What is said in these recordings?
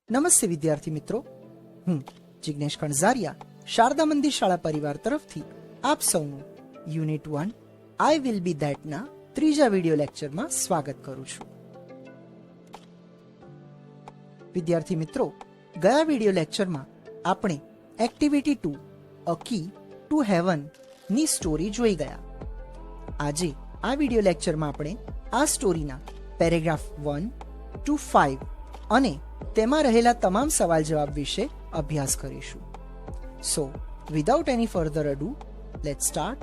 નમસ્તે વિદ્યાર્થી મિત્રો, હું જિગ્નેશ કણઝારિયા શારદા મંદિર શાળા પરિવાર તરફથી આપ સૌનું યુનિટ 1 આઈ વિલ બી ધેટના ત્રીજા વિડિયો લેક્ચરમાં સ્વાગત કરું છું. વિદ્યાર્થી મિત્રો, ગયા વિડિયો લેક્ચરમાં આપણે activity 2 a key to heaven ની સ્ટોરી જોઈ ગયા. આજે આ વિડિયો લેક્ચરમાં આપણે આ સ્ટોરીના પેરેગ્રાફ 1 to 5 અને તેમાં રહેલા તમામ સવાલ જવાબ વિશે અભ્યાસ કરીશું. So without any further ado, let's start.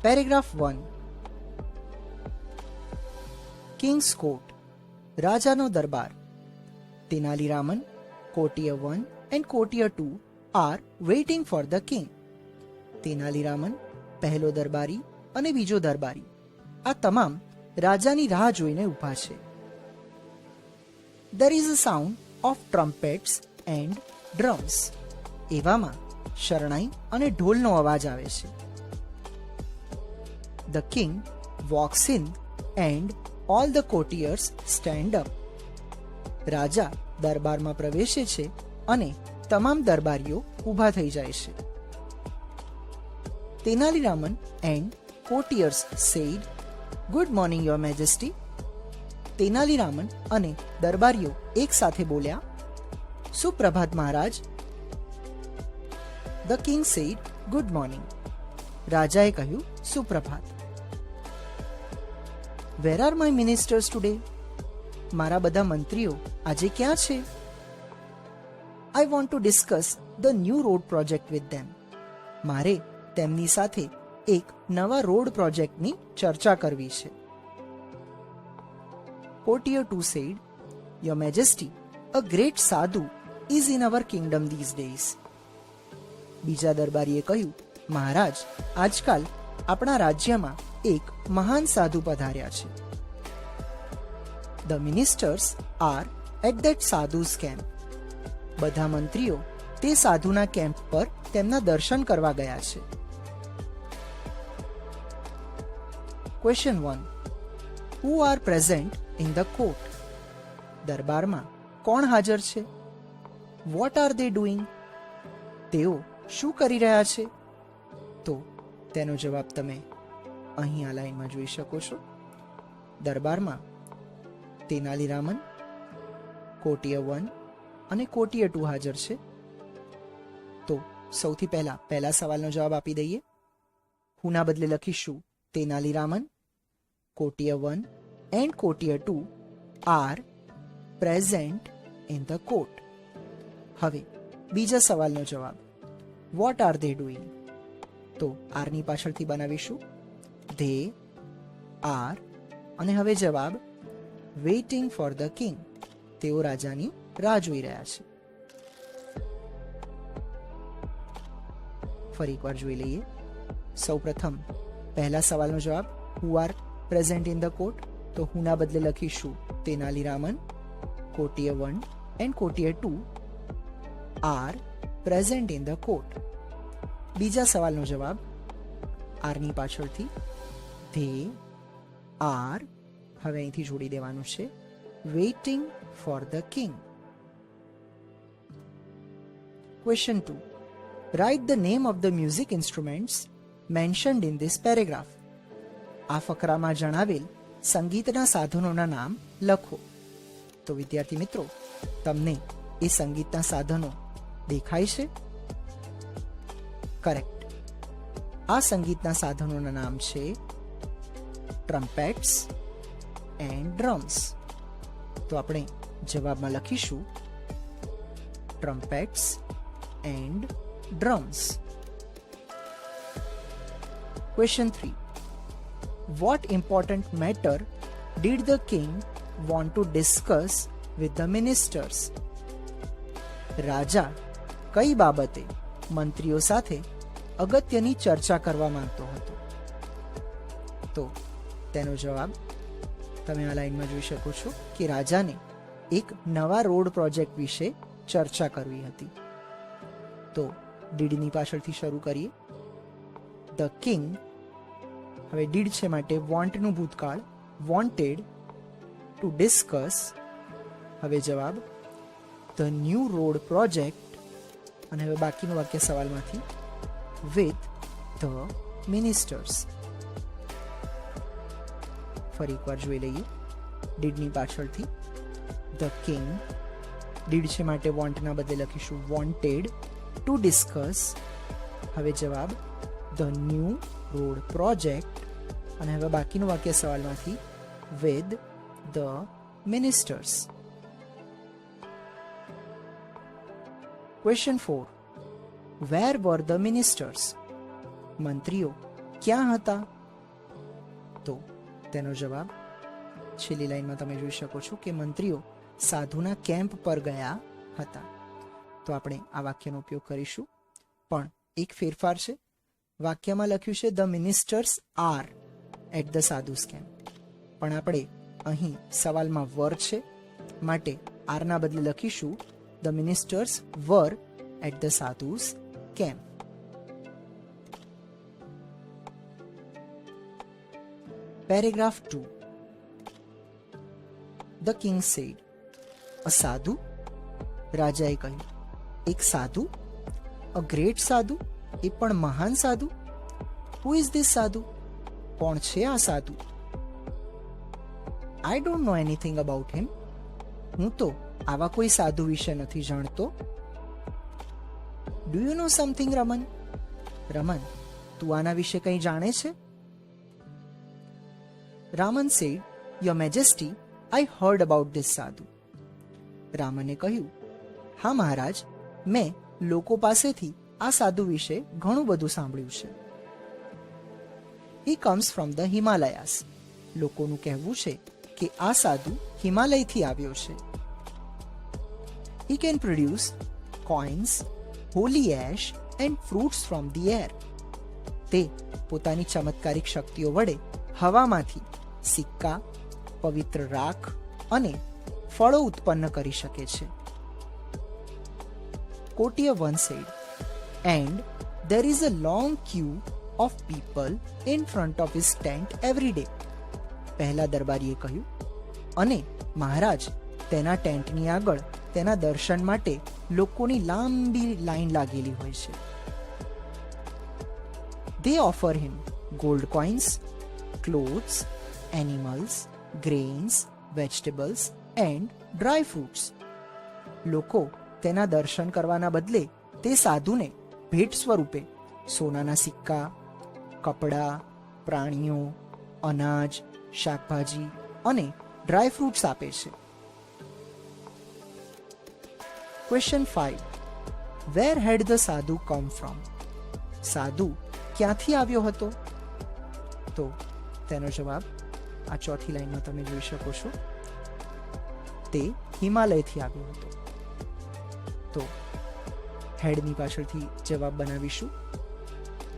Paragraph 1. King's court, રાજાનો દરબાર. તેનાલીરામન, કોર્ટિયર 1 and courtier 2 are waiting for the king. તેનાલીરામન, પહેલો દરબારી અને બીજો દરબારી આ તમામ રાજાની રાહ જોઈને ઊભા છે. There is a sound of trumpets and drums. એવામાં શરણાઈ અને ઢોલનો અવાજ આવે છે. The king walks in and all the courtiers stand up. રાજા દરબારમાં પ્રવેશે છે અને તમામ દરબારીઓ ઊભા થઈ જાય છે. તેનાલીરામન and courtiers said, "Good morning, your majesty." તેનાલીરામન અને દરબારીઓ એક સાથે બોલ્યા, સુપ્રભાત મહારાજ. The king said, "Good morning." રાજાએ કહ્યું, સુપ્રભાત. Where are my ministers today? મારા બધા મંત્રીઓ આજે ક્યાં છે? I want to discuss the new road project with them. મારે તેમની સાથે એક નવા રોડ પ્રોજેક્ટની ચર્ચા કરવી છે. Courtier 2 said, "Your Majesty, a great sadhu is in our kingdom these days." બીજા દરબારીએ કહ્યું, મહારાજ, આજકાલ આપણા રાજ્યમાં એક મહાન સાધુ પધાર્યા છે. The ministers are at that sadhu's camp. બધા મંત્રીઓ તે સાધુના કેમ્પ પર તેમના દર્શન કરવા ગયા છે. Question 1. Who are present in the court? દરબારમાં કોણ હાજર છે? What are they doing? તેઓ શું કરી રહ્યા છે? તો તેનો જવાબ તમે અહીં આ લાઈનમાં જોઈ શકો છો. દરબારમાં તેનાલીરામન, કોર્ટિયર 1 અને કોર્ટિયર 2 હાજર છે. તો સૌથી પહેલા સવાલનો જવાબ આપી દઈએ. હુના બદલે લખીશું તેનાલીરામન, courtier 1 and courtier 2 are present in the court. હવે બીજા સવાલનો જવાબ, what are they doing? તો આર ની પાછળથી બનાવીશું they are અને હવે જવાબ waiting for the king. તેઓ રાજાની રાહ જોઈ રહ્યા છે. ફરી એકવાર જોઈ લઈએ. સૌપ્રથમ પહેલા સવાલનો જવાબ who are present in the court, તો હુના બદલે લખીશું તેનાલીરામન, courtier 1 and courtier 2 are present in the court. બીજા સવાલનો જવાબ આરની પાછળથી they are, હવે અહીંથી જોડી દેવાનું છે, waiting for the king. Question 2. Write the name of the music instruments mentioned in this paragraph. આ ફકરામાં જણાવેલ સંગીતના સાધનોના નામ લખો. તો વિદ્યાર્થી મિત્રો, તમને એ સંગીતના સાધનો દેખાય છે? કરેક્ટ. આ સંગીતના સાધનોના નામ છે ટ્રમ્પેટ્સ એન્ડ ડ્રમ્સ. તો આપણે જવાબમાં લખીશું ટ્રમ્પેટ્સ and drums. Question 3. What important matter did the king want to discuss with the ministers? રાજા કઈ બાબતે મંત્રીઓ સાથે અગત્યની ચર્ચા કરવા માંગતો હતો? તો તેનો જવાબ તમે આ લાઈનમાં જોઈ શકો છો કે રાજાને એક નવા રોડ પ્રોજેક્ટ વિશે ચર્ચા કરવી હતી. તો ડીડની પાછળથી શરૂ કરીએ. ધ કિંગ, હવે ડીડ છે માટે વોન્ટનું ભૂતકાળ, વોન્ટેડ ટુ ડિસ્કસ હવે જવાબ ધ ન્યૂ રોડ પ્રોજેક્ટ, અને હવે બાકીનું વાક્ય સવાલમાંથી વિથ ધ મિનિસ્ટર્સ. ફરી એકવાર જોઈ લઈએ. ડીડની પાછળથી ધ કિંગ, ડીડ છે માટે વોન્ટના બદલે લખીશું વોન્ટેડ ટુ ડિસ્કસ. હવે જવાબ ધ ન્યૂ રોડ પ્રોજેક્ટ, અને હવે બાકીનું વાક્ય સવાલમાંથી with the ministers. Question 4. Where were the ministers? મંત્રીઓ ક્યાં હતા? તો તેનો જવાબ છેલ્લી લાઈનમાં તમે જોઈ શકો છો કે મંત્રીઓ સાધુના કેમ્પ પર ગયા હતા. તો આપણે આ વાક્યનો ઉપયોગ કરીશું, પણ એક ફેરફાર છે. વાક્યમાં લખ્યું છે the ministers are at the sadhus camp, પણ આપણે અહીં સવાલમાં વર છે માટે આરના બદલે લખીશું the ministers were at the sadhus camp. Paragraph 2. The king said, a સાધુ? રાજાએ કહ્યું, એક સાધુ? અ ગ્રેટ સાધુ? એ પણ મહાન સાધુ? હુ ઇઝ ધીસ સાધુ? કોણ છે આ sadhu? I don't know anything about him. હું તો આવા કોઈ સાધુ વિશે નથી જાણતો. Do you know something Raman? Raman, તું આના વિશે કંઈ જાણે છે? Raman said, your majesty, I heard about this sadhu. રામને કહ્યું, હા મહારાજ, મેં લોકો પાસેથી આ સાધુ વિશે ઘણું બધું સાંભળ્યું છે. He comes from the Himalayas. લોકોનું કહેવું છે કે આ સાધુ હિમાલયથી આવ્યો છે. He can produce coins, holy ash and fruits from the air. તે પોતાની ચમત્કારિક શક્તિઓ વડે હવામાંથી સિક્કા, પવિત્ર રાખ અને ફળો ઉત્પન્ન કરી શકે છે. Courtier once said, and there is a long queue of people in front of his tent every day. પહેલા દરબારીએ કહ્યું, અને મહારાજ, તેના ટેન્ટની આગળ તેના દર્શન માટે લોકોની લાંબી લાઈન લાગેલી હોય છે. They offer him gold coins, clothes, animals, grains, vegetables and dry fruits. લોકો તેના દર્શન કરવાના બદલે તે સાધુને ભેટ સ્વરૂપે સોનાના સિક્કા, કપડાં, પ્રાણીઓ, અનાજ, શાકભાજી અને ડ્રાય ફ્રૂટ્સ આપે છે. ક્વેશ્ચન 5. વેર હેડ ધ સાધુ કમ ફ્રોમ? સાધુ ક્યાંથી આવ્યો હતો? તો તેનો જવાબ આ ચોથી લાઈનમાં તમે જોઈ શકો છો. તે હિમાલયથી આવ્યો હતો. તો હેડની પાછળથી જવાબ બનાવીશું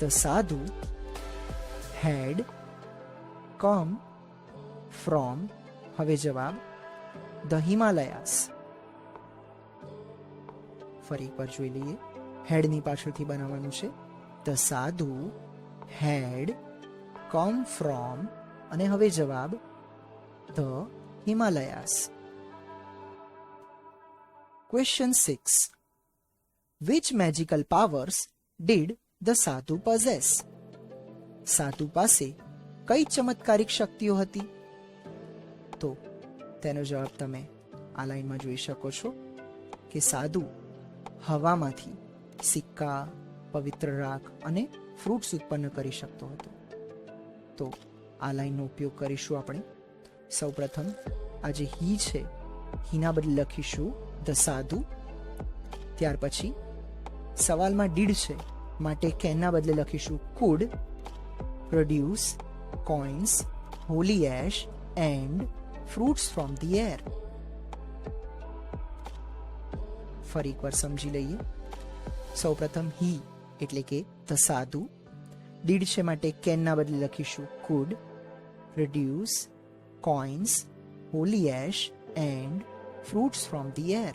ધ સાધુ હેડ કમ ફ્રોમ. હવે જવાબ ધ હિમાલયાસ. ફરી એકવાર જોઈ લઈએ. હેડની પાછળથી બનાવવાનું છે ધ સાધુ હેડ કમ ફ્રોમ, અને હવે જવાબ the Himalayas. Question 6. Which magical powers did the sadhu possess? સાધુ પાસે કઈ ચમત્કારિક શક્તિઓ હતી? તો તેનો જવાબ તમે આ લાઈનમાં જોઈ શકો છો કે સાધુ હવામાંથી સિક્કા, પવિત્ર રાખ અને ફ્રૂટ્સ ઉત્પન્ન કરી શકતો હતો. તો આ લાઈનનો ઉપયોગ કરીશું આપણે. સૌપ્રથમ આ જે હી છે, હીના બદલે લખીશું ધ સાધુ. ત્યાર પછી સવાલમાં ડીડ છે માટે કેનના બદલે લખીશું food produce coins, Holi ash and fruits from the air. ફરી એકવાર સમજી લઈએ. સૌપ્રથમ હી એટલે કે ધ સાધુ. ડીડ છે માટે કેનના બદલે લખીશું food produce coins, Holi ash and fruits from the air.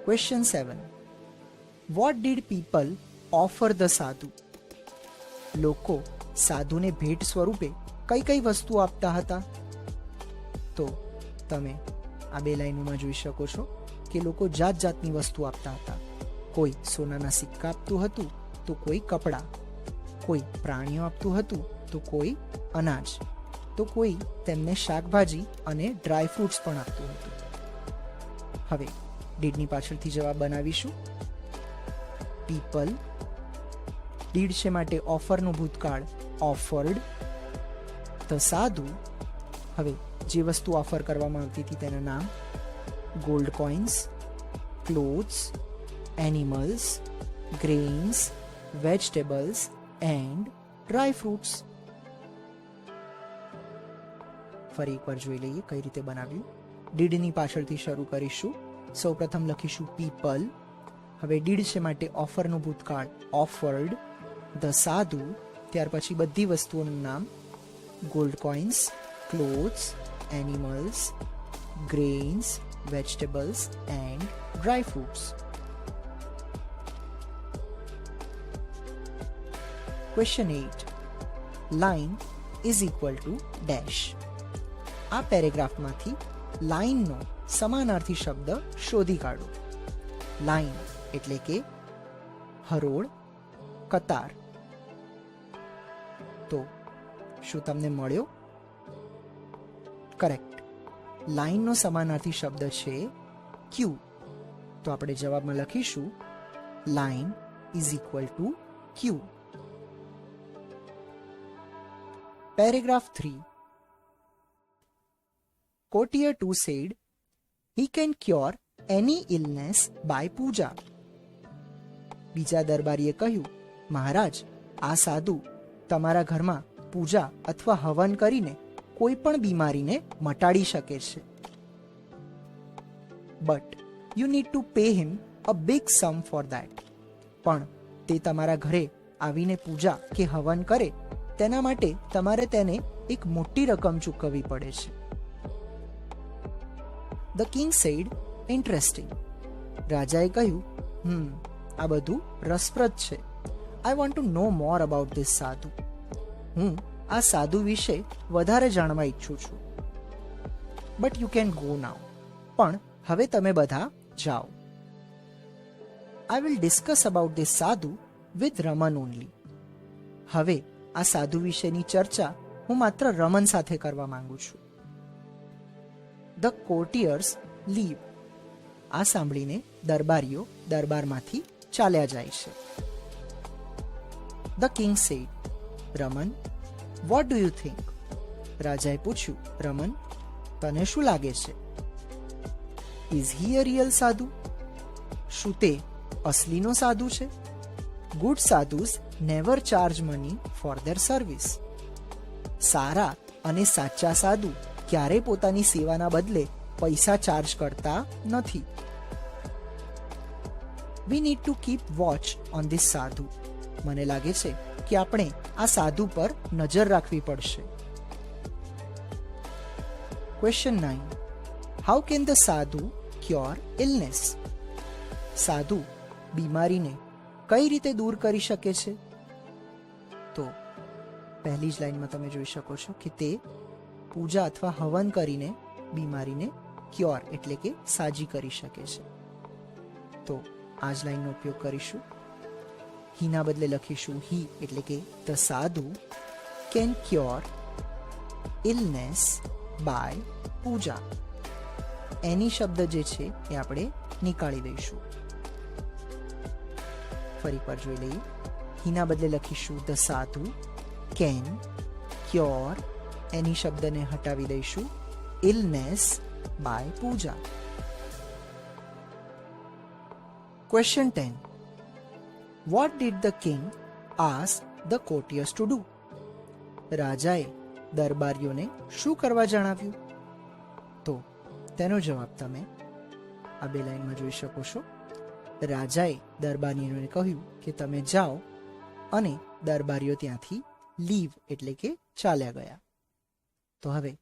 Question 7. What did people offer the sadhu? લોકો સાધુને ભેટ સ્વરૂપે કઈ કઈ વસ્તુ આપતા હતા? તો તમે આ બે લાઈનોમાં જોઈ શકો છો કે લોકો જાત જાતની વસ્તુ આપતા હતા. કોઈ સોનાના સિક્કા આપતું હતું, તો કોઈ કપડાં, કોઈ પ્રાણીઓ આપતું હતું, તો કોઈ અનાજ, તો કોઈ તેમને શાકભાજી અને ડ્રાય ફ્રૂટ્સ પણ આપતું હતું. હવે ડીડની પાછળથી જવાબ બનાવીશું. પીપલ, ડીડ છે માટે ઓફરનું ભૂતકાળ ઓફર્ડ. ધ સાધુ, હવે જે વસ્તુ ઓફર કરવામાં આવતી હતી તેનું નામ gold coins, clothes, animals, grains, vegetables and dry fruits. ફરી એકવાર જોઈ લઈએ કઈ રીતે બનાવ્યું. ડીડની પાછળથી શરૂ કરીશું. સૌ પ્રથમ લખીશું પીપલ. હવે ડીડ છે માટે ઓફરનું ભૂતકાળ ઓફર્ડ. ધ સાધુ, ત્યાર પછી બધી વસ્તુઓનું નામ gold coins, clothes, animals, grains, vegetables and dry fruits. Question 8. Line is equal to dash. આ પેરેગ્રાફમાંથી લાઇનનો સમાનાર્થી શબ્દ શોધી કાઢો. લાઇન એટલે કે હરોળ, કતાર. તો શું તમને મળ્યો? કરેક્ટ. લાઇનનો સમાનાર્થી શબ્દ છે ક્યુ. તો આપણે જવાબમાં લખીશું line is equal to Q. Paragraph 3. Courtier 2 said he can cure any illness by puja. બીજા દરબારીએ કહ્યું, મહારાજ, આ સાધુ તમારા ઘરમાં પૂજા અથવા હવન કરીને કોઈ પણ બીમારીને મટાડી શકે છે. But you need to pay him a big sum for that. પણ તે તમારા ઘરે આવીને પૂજા કે હવન કરે તેના માટે તમારે તેને એક મોટી રકમ ચૂકવવી પડે છે. The king said, interesting. રાજાએ કહ્યું, આ બધું રસપ્રદ છે. I want to know more about this સાધુ. હું આ સાધુ વિશે વધારે જાણવા ઈચ્છું છું. But you can go now. પણ હવે તમે બધા જાઓ. I will discuss about this સાધુ with Raman only. હવે આ સાધુ વિશેની ચર્ચા હું માત્ર રમન સાથે કરવા માંગુ છું. The courtiers leave. આ સાંભળીને દરબારીઓ દરબારમાંથી ચાલ્યા જાય છે. The king said, Raman, what do you think? રાજાએ પૂછ્યું, રમન, તને શું લાગે છે? Is he a real સાધુ? શું તે અસલીનો સાધુ છે? Good sadhus never charge money for their service. સારા અને સાચા સાધુ ક્યારેય પોતાની સેવાના બદલે પૈસા ચાર્જ કરતા નથી. We need to keep watch on this સાધુ. મને લાગે છે કે આપણે આ સાધુ પર નજર રાખવી પડશે. Question 9. How can the sadhu cure illness? સાધુ બીમારીને કઈ રીતે દૂર કરી શકે છે? તો પહેલી જ લાઈનમાં તમે જોઈ શકો છો કે તે પૂજા અથવા હવન કરીને બીમારીને ક્યોર એટલે કે સાજી કરી શકે છે. તો આ જ લાઈનનો ઉપયોગ કરીશું. હીના બદલે લખીશું હી એટલે કે ધ સાધુ કેન ક્યોર ઇલનેસ બાય પૂજા. એની શબ્દ જે છે એ આપણે નીકાળી દઈશું. ફરી એકવાર જોઈ લઈએ. હીના બદલે લખીશું ધ સાધુ કેન ક્યોર, એની શબ્દને હટાવી દઈશું illness by puja. Question 10. What did the king ask the courtiers to do? રાજાએ દરબારીઓને શું કરવા જણાવ્યું? તો તેનો જવાબ તમે આ બે લાઈનમાં જોઈ શકો છો. રાજાએ દરબારીઓને કહ્યું કે તમે જાઓ, અને દરબારીઓ ત્યાંથી લીવ એટલે કે ચાલ્યા ગયા. તો હવે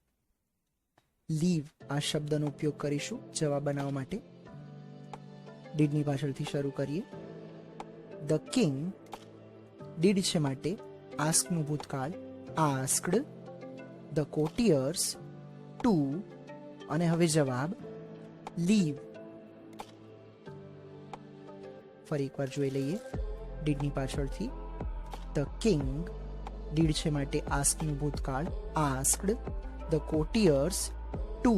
લીવ આ શબ્દનો ઉપયોગ કરીશું જવાબ બનાવવા માટે. ડીડની પાછળથી શરૂ કરીએ. ધ કિંગ, ડીડ છે માટે આસ્કનું ભૂતકાળ આસ્કડ. ધ કોર્ટિયર્સ, ટુ અને હવે જવાબ લીવ. ફરી એકવાર જોઈ લઈએ ડીડની પાછળથી. ધ કિંગ, ડીડ છે માટે આસ્કનું ભૂતકાળ, આસ્કડ ધ કોટિયર્સ ટુ,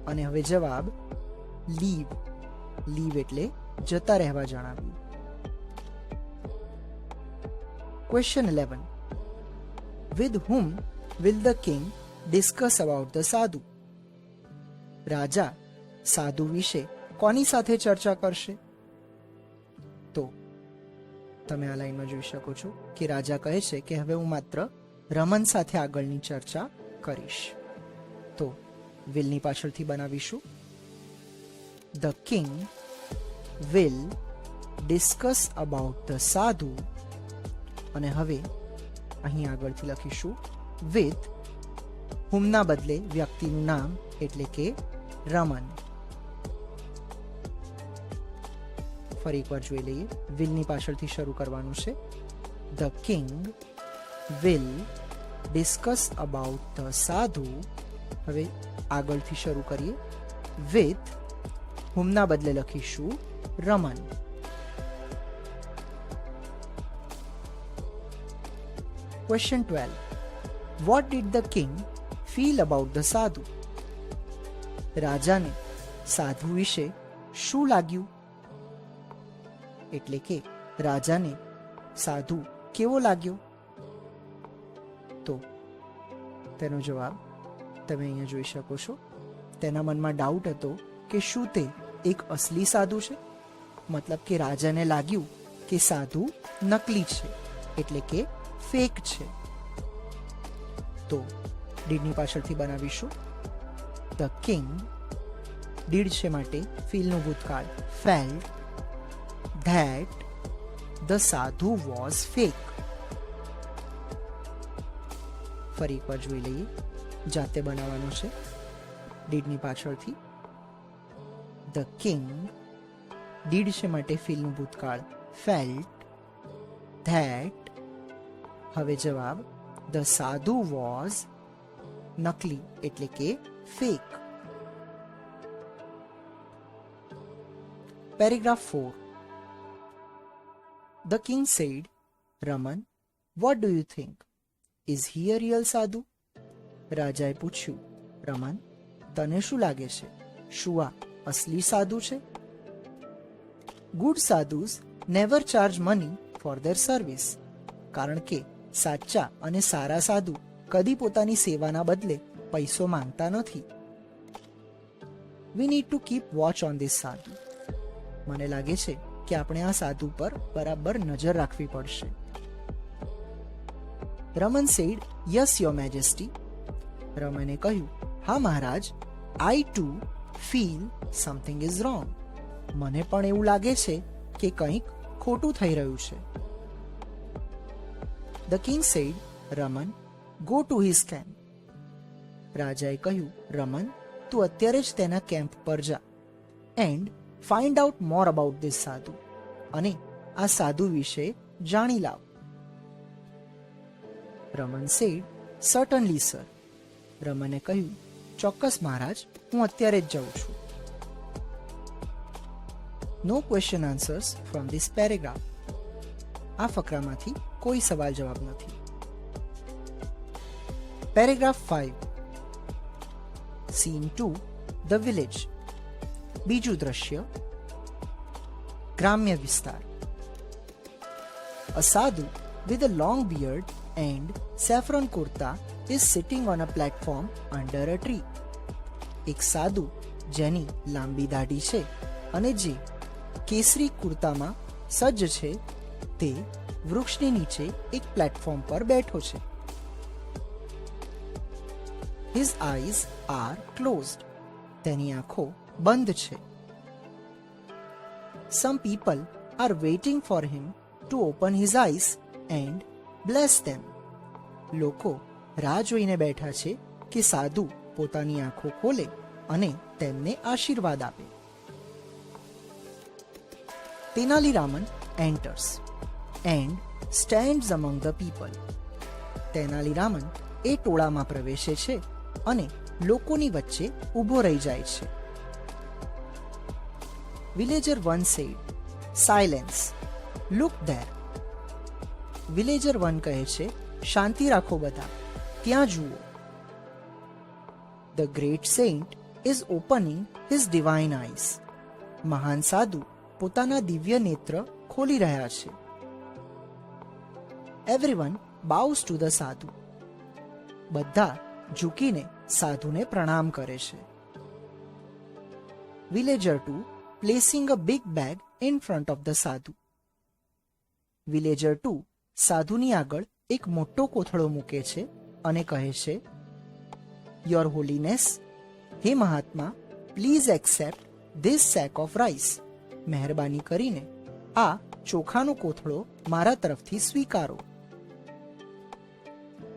અને હવે જવાબ લીવ. લીવ એટલે જતા રહેવા જણાવ્યું. Question 11. With whom will the king discuss about the sadhu? રાજા સાધુ વિશે કોની સાથે ચર્ચા કરશે? તો તમે આ લાઈનમાં જોઈ શકો છો કે રાજા કહે છે કે હવે હું માત્ર રમન સાથે આગળની ચર્ચા કરીશ. તો વિલની પાછળથી બનાવીશું the king will discuss about the સાધુ, અને હવે અહીં આગળથી લખીશું વિથ હુમના બદલે વ્યક્તિનું નામ એટલે કે રમન. ફરી એકવાર જોઈ લઈએ. વિલની પાછળથી શરૂ કરવાનું છે. The king will discuss about the સાધુ. હવે આગળથી શરૂ કરીએ. વિથ હુમના બદલે લખીશું Raman. Question 12. What did the king feel about the sadhu? રાજાને સાધુ વિશે શું લાગ્યું? એટલે કે રાજાને સાધુ કેવો લાગ્યો? તો તેનો જવાબ તમે અહીંયા જોઈ શકો છો. તેના મનમાં ડાઉટ હતો કે શું તે એક અસલી સાધુ છે? મતલબ કે રાજાને લાગ્યું કે સાધુ નકલી છે, એટલે કે ફેક છે. તો ડીડની પાછળથી બનાવીશું ધ કિંગ, ડીડ છે માટે ફીલનું ભૂતકાળ, ફેલ્ટ ધેટ ધ સાધુ વોઝ ફેક. ફરી એકવાર જોઈ લઈએ. જાતે બનાવવાનું છે. ડીડની પાછળથી ધ કિંગ, ડીડ છે માટે ફીલનું ભૂતકાળ, ફેલ્ટ ધેટ, હવે જવાબ ધ સાધુ વોઝ નકલી એટલે કે fake. Paragraph 4. The king said, Raman, what do you think? Is he a real sadhu? રાજાએ પૂછ્યું, રમન, તને શું લાગે છે? શું આ અસલી સાધુ છે? Good sadhus never charge money for their service. કારણ કે સાચા અને સારા સાધુ કદી પોતાની સેવાના બદલે પૈસો માંગતા નથી. We need to keep watch on this sadhu. મને લાગે છે કે આપણે આ સાધુ પર બરાબર નજર રાખવી પડશે. Raman said, Yes, your majesty. રમને કહ્યું, હા મહારાજ, I too feel something is wrong. મને પણ એવું લાગે છે કે કંઈક ખોટું થઈ રહ્યું છે. The king said, Raman, go to his camp. રાજાએ કહ્યું, રમન, તું અત્યારે જ તેના કેમ્પ પર જા and find out more about this sadhu. અને આ સાધુ વિશે જાણી લાવ. Raman said, Certainly, sir. રમને કહ્યું, ચોક્કસ મહારાજ, હું અત્યારે જ જાઉં છું. No question answers from this paragraph. આ ફકરામાંથી કોઈ સવાલ જવાબ નથી. પેરેગ્રાફ 5. Scene 2. The village. બીજું દ્રશ્ય, ગ્રામ્ય વિસ્તાર. A sadhu with a long beard and saffron kurta is sitting on a platform under a tree. એક સાધુ જેની લાંબી દાઢી છે અને જે કેસરી કુર્તામાં સજ્જ છે તે વૃક્ષની નીચે એક પ્લેટફોર્મ પર બેઠો છે. His eyes are closed. તેની આંખો બંધ છે. Some people are waiting for him to open his eyes and bless them. લોકો રાહ જોઈને બેઠા છે કે સાધુ પોતાની આંખો ખોલે અને તેમને આશીર્વાદ આપે. Tenali Raman enters and stands among the people. Tenali Raman એ ટોળામાં પ્રવેશે છે અને લોકોની વચ્ચે ઊભો રહી જાય છે. Villager 1 said, "Silence. Look there." Villager 1 કહે છે, શાંતિ રાખો બધા, ત્યાં જુઓ. The great saint is opening his divine eyes. મહાન સાધુ પોતાના દિવ્ય નેત્ર ખોલી રહ્યા છે. Everyone bows to the sadhu. બધા ઝૂકીને સાધુને પ્રણામ કરે છે. Villager 2 placing a big bag in front of the sadhu. Villager 2 સાધુની આગળ એક મોટો કોથળો મૂકે છે અને કહે છે, Your Holiness, હે મહાત્મા, please accept this sack of rice. મહેરબાની કરીને આ ચોખાનો કોથળો મારા તરફથી સ્વીકારો.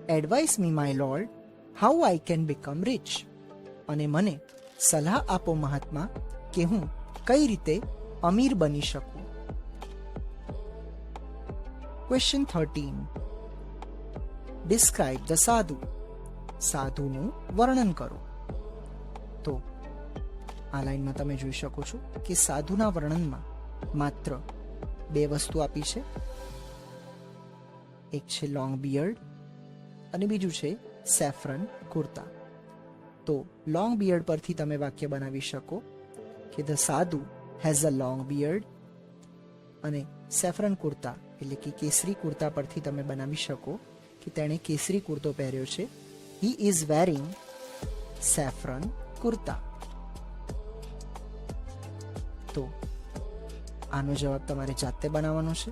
Advise me my lord how I can become rich. અને મને સલાહ આપો મહાત્મા કે હું કઈ રીતે અમીર બની શકું. Question 13. Describe the sadhu. સાધુનું વર્ણન કરો. તો આ લાઈનમાં તમે જોઈ શકો છો કે સાધુના વર્ણનમાં માત્ર બે વસ્તુ આપી છે. એક છે લોંગ બિયર્ડ અને બીજું છે સેફ્રન કુર્તા. તો લોંગ બિયર્ડ પરથી તમે વાક્ય બનાવી શકો કે ધ સાધુ હેઝ અ લોંગ બિયર્ડ, અને સેફ્રન કુર્તા એટલે કે કેસરી કુર્તા પરથી તમે બનાવી શકો કે તેણે કેસરી કુર્તો પહેર્યો છે. He is wearing saffron kurta. તો આનો જવાબ તમારે જાતે બનાવવાનો છે.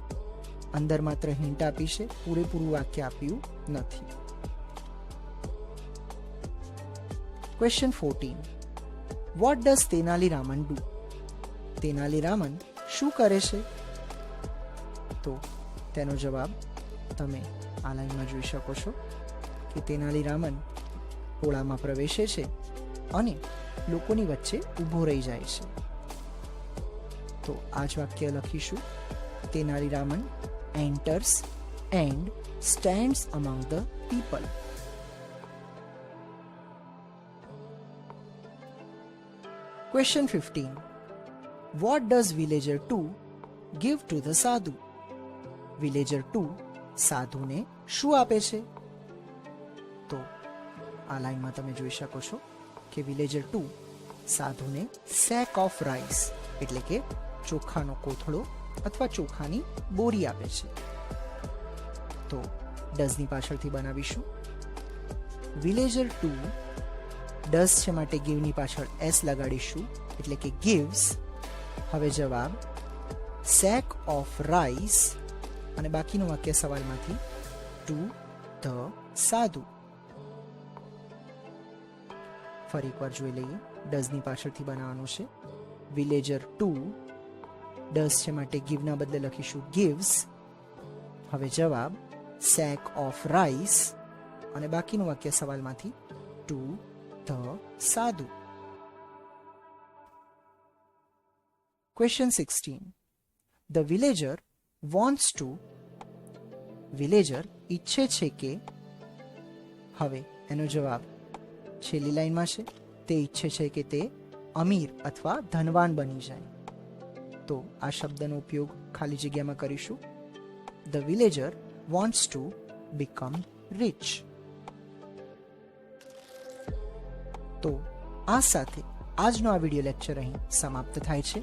અંદર માત્ર હિન્ટ આપી છે, પૂરેપૂરું વાક્ય આપ્યું નથી. Question 14. What does Tenali Raman do? Tenali Raman શું કરે છે? તો તેનો જવાબ તમે આ લાઈનમાં જોઈ શકો છો કે તેનાલી રામન ટોળામાં પ્રવેશે છે અને લોકોની વચ્ચે ઊભો રહી જાય છે. તો આ જ વાક્ય લખીશું. Tenali Raman enters and stands among the people. Question 15. What does Villager 2 give to the sadhu? Villager 2 સાધુને શું આપે છે? તો આ લાઈનમાં તમે જોઈ શકો છો કે Villager 2 સાધુને સેક ઓફ રાઈસ એટલે કે ચોખાનો કોથળો અથવા ચોખાની બોરી આપે છે. તો ડઝની પાછળથી બનાવીશું. Villager 2 ડઝ છે માટે ગીવની પાછળ એસ લગાડીશું એટલે કે gives. હવે જવાબ સેક ઓફ રાઈસ અને બાકીનું વાક્ય સવાલમાંથી ટુ ધ સાધુ. ફરી એકવાર જોઈ લઈએ. ડઝની પાછળથી બનાવવાનું છે. Villager 2 ડઝ છે માટે ગીવના બદલે લખીશું gives. હવે જવાબ સેક ઓફ રાઈસ અને બાકીનું વાક્ય સવાલમાંથી ટુ ધ સાધુ. Question 16. The villager wants to. Villager ઈચ્છે છે કે. હવે એનો જવાબ છેલ્લી લાઈનમાં છે. તે ઈચ્છે છે કે તે અમીર અથવા ધનવાન બની જાય. તો આ શબ્દનો ઉપયોગ ખાલી જગ્યામાં કરીશું. The villager wants to become rich. તો આ સાથે આજનો આ વિડીયો લેક્ચર અહીં સમાપ્ત થાય છે.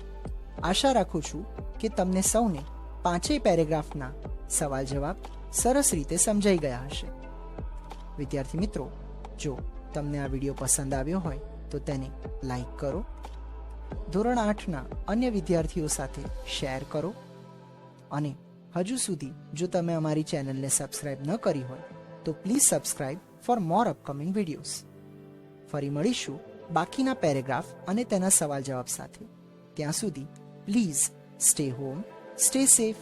આશા રાખું છું કે તમને સૌને પાંચેય પેરેગ્રાફના સવાલ જવાબ સરસ રીતે સમજાઈ ગયા હશે. વિદ્યાર્થી મિત્રો, જો તમને આ વિડીયો પસંદ આવ્યો હોય તો તેને લાઈક કરો, ધોરણ 8ના અન્ય વિદ્યાર્થીઓ સાથે શેર કરો, અને હજુ સુધી જો તમે અમારી ચેનલને સબસ્ક્રાઇબ ન કરી હોય તો please subscribe for more upcoming videos. ફરી મળીશું બાકીના પેરેગ્રાફ અને તેના સવાલ જવાબ સાથે. ત્યાં સુધી please stay home, stay safe